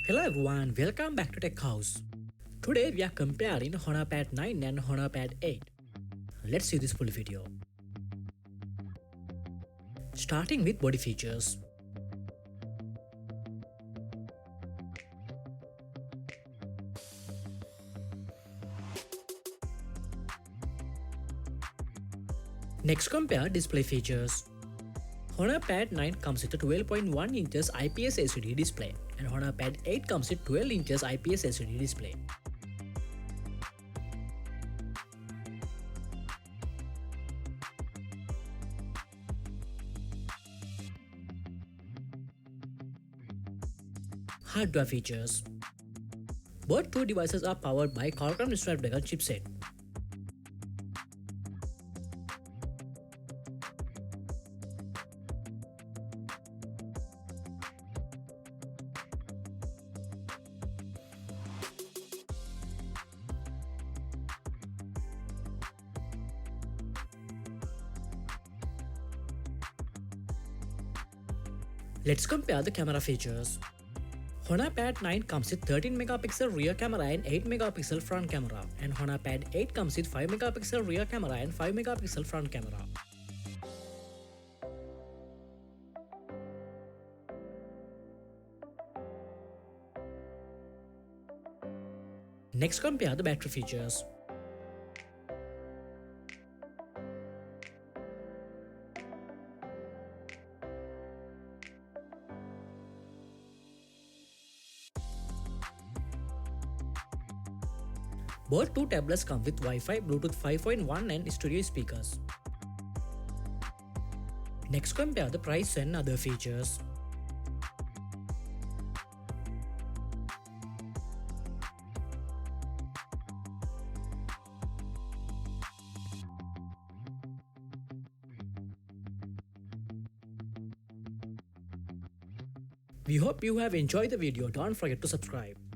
Hello everyone, welcome back to Tech House. Today we are comparing Honor Pad 9 and Honor Pad 8. Let's see this full video. Starting with body features. Next, compare display features. Honor Pad 9 comes with a 12.1 inches IPS LCD display and Honor Pad 8 comes with 12 inches IPS LCD display. Hardware features. Both two devices are powered by Qualcomm Snapdragon chipset. Let's compare the camera features. Honor Pad 9 comes with 13 megapixel rear camera and 8 megapixel front camera, and Honor Pad 8 comes with 5 megapixel rear camera and 5 megapixel front camera. Next, compare the battery features. Both two tablets come with Wi-Fi, Bluetooth 5.1 and stereo speakers. Next, compare the price and other features. We hope you have enjoyed the video. Don't forget to subscribe.